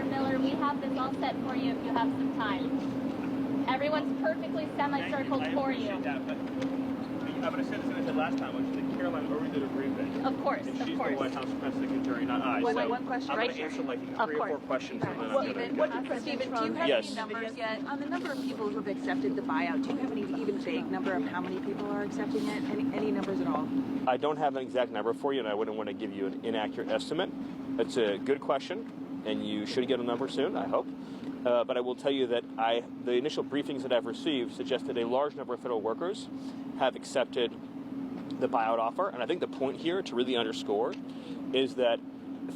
Mr. Miller. We have this all set for you if you have some time. Everyone's perfectly semicircled for you. That, but I'm going to say the same as I said last time, which is that Caroline already did a briefing. Of course, and of she's course. the White House press secretary, not I. One so question. I'm Right going to answer like 3 Of or 4 course. questions. And then I'm Stephen, going to Stephen, do you have Yes. any numbers yet on the number of people who have accepted the buyout? Do you have any even vague number of how many people are accepting it? Any numbers at all? I don't have an exact number for you, and I wouldn't want to give you an inaccurate estimate. It's a good question, and you should get a number soon, I hope. But I will tell you that the initial briefings that I've received suggest that a large number of federal workers have accepted the buyout offer. And I think the point here to really underscore is that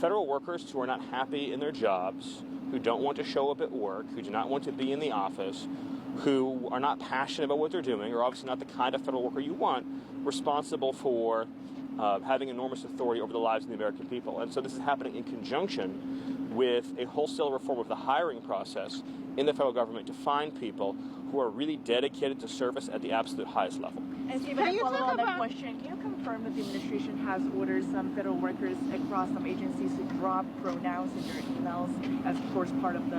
federal workers who are not happy in their jobs, who don't want to show up at work, who do not want to be in the office, who are not passionate about what they're doing, are obviously not the kind of federal worker you want, responsible for having enormous authority over the lives of the American people. And so this is happening in conjunction with a wholesale reform of the hiring process in the federal government to find people who are really dedicated to service at the absolute highest level. And Stephen, to follow on that question, can you confirm that the administration has ordered some federal workers across some agencies to drop pronouns in their emails as, of course, part of the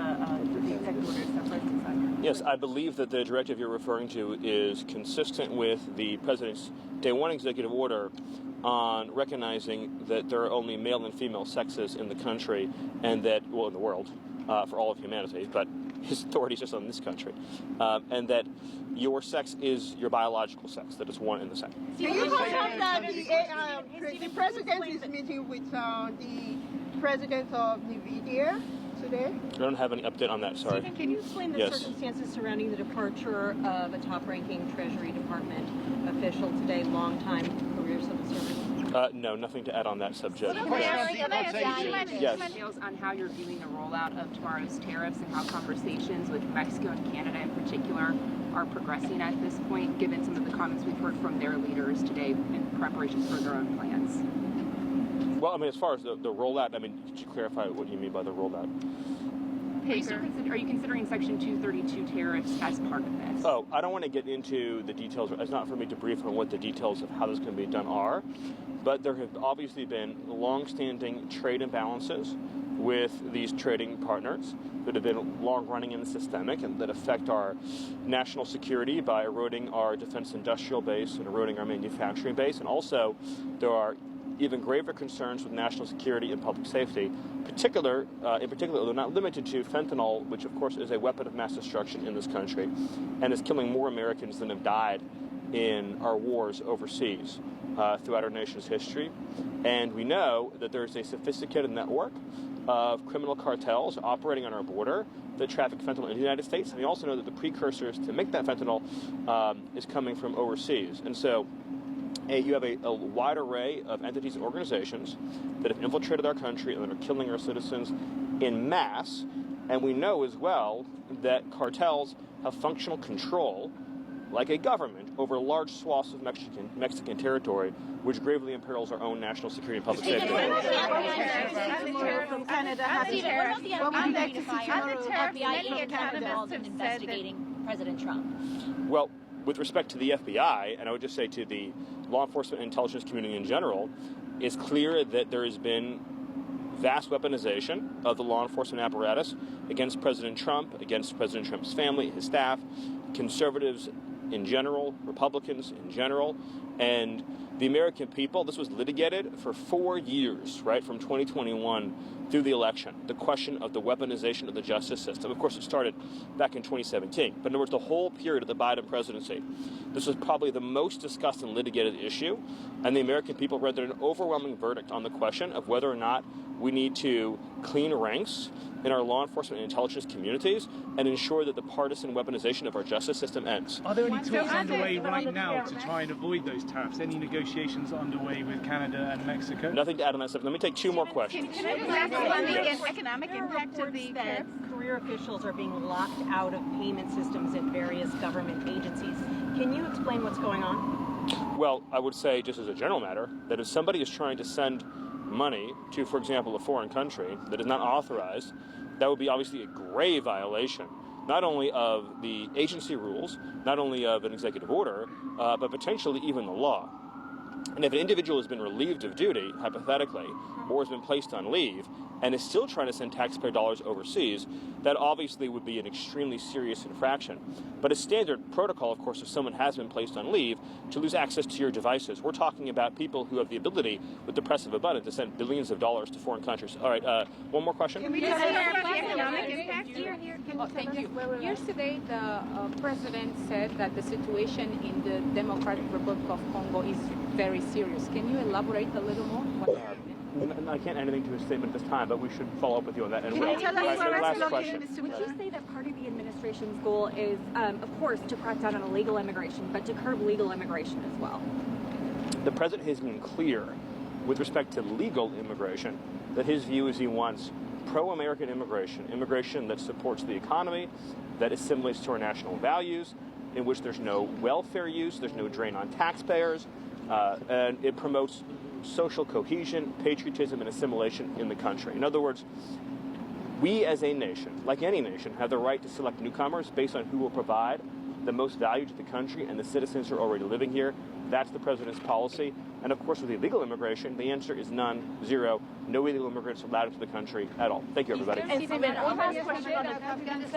executive orders that President signed? Yes, I believe that the directive you're referring to is consistent with the President's Day 1 executive order on recognizing that there are only male and female sexes in the country and that, well, in the world, for all of humanity, but his authority is just on this country, and that your sex is your biological sex, that it's one and the same. Can you confirm that the President is meeting with the President of NVIDIA today? I don't have any update on that, sorry. Stephen, can you explain the circumstances surrounding the departure of a top-ranking Treasury Department official today, long-time career civil servant? No, nothing to add on that subject. Yes. Details on how you're viewing the rollout of tomorrow's tariffs and how conversations with Mexico and Canada in particular are progressing at this point, given some of the comments we've heard from their leaders today in preparation for their own plans. Well, I mean, as far as the rollout, I mean, could you clarify what you mean by the rollout? Are you considering Section 232 tariffs as part of this? Oh, I don't want to get into the details. It's not for me to brief on what the details of how this can be done are. But there have obviously been long-standing trade imbalances with these trading partners that have been long-running and systemic and that affect our national security by eroding our defense industrial base and eroding our manufacturing base. And also, there are even graver concerns with national security and public safety, in particular, though not limited to fentanyl, which of course is a weapon of mass destruction in this country and is killing more Americans than have died in our wars overseas throughout our nation's history. And we know that there's a sophisticated network of criminal cartels operating on our border that traffic fentanyl in the United States. And we also know that the precursors to make that fentanyl is coming from overseas. And so you have a wide array of entities and organizations that have infiltrated our country and that are killing our citizens in mass. And we know as well that cartels have functional control, like a government, over large swaths of Mexican territory, which gravely imperils our own national security and public safety. From Canada, investigating President Trump. Well, with respect to the FBI, and I would just say to the law enforcement and intelligence community in general, it's clear that there has been vast weaponization of the law enforcement apparatus against President Trump, against President Trump's family, his staff, conservatives in general, Republicans in general, and the American people. This was litigated for 4 years, right, from 2021 through the election, the question of the weaponization of the justice system. Of course, it started back in 2017, but in other words, the whole period of the Biden presidency, this was probably the most discussed and litigated issue, and the American people rendered an overwhelming verdict on the question of whether or not we need to clean ranks in our law enforcement and intelligence communities and ensure that the partisan weaponization of our justice system ends. Are there any talks underway right now to try and avoid those tariffs? Any negotiations underway with Canada and Mexico? Nothing to add on that stuff. Let me take 2 more questions. Can I ask on the economic impact of the that career officials are being locked out of payment systems in various government agencies? Can you explain what's going on? Well, I would say, just as a general matter, that if somebody is trying to send money to, for example, a foreign country that is not authorized, that would be obviously a grave violation, not only of the agency rules, not only of an executive order, but potentially even the law. And if an individual has been relieved of duty, hypothetically, or has been placed on leave, and is still trying to send taxpayer dollars overseas, that obviously would be an extremely serious infraction. But a standard protocol, of course, if someone has been placed on leave, to lose access to your devices. We're talking about people who have the ability, with the press of a button, to send billions of dollars to foreign countries. All right, one more question? Can we talk about the economic impact? Thank you. Yesterday, the president said that the situation in the Democratic Republic of Congo is very serious. Can you elaborate a little more? I can't add anything to his statement at this time, but we should follow up with you on that. And Can you tell us last question. Would you say that part of the administration's goal is, of course, to crack down on illegal immigration, but to curb legal immigration as well? The president has been clear with respect to legal immigration that his view is he wants pro-American immigration that supports the economy, that assimilates to our national values, in which there's no welfare use, there's no drain on taxpayers, and it promotes social cohesion, patriotism, and assimilation in the country. In other words, we as a nation, like any nation, have the right to select newcomers based on who will provide the most value to the country and the citizens who are already living here. That's the president's policy. And of course, with illegal immigration, the answer is none, zero. No illegal immigrants allowed into the country at all. Thank you, everybody. And Stephen, one last question on the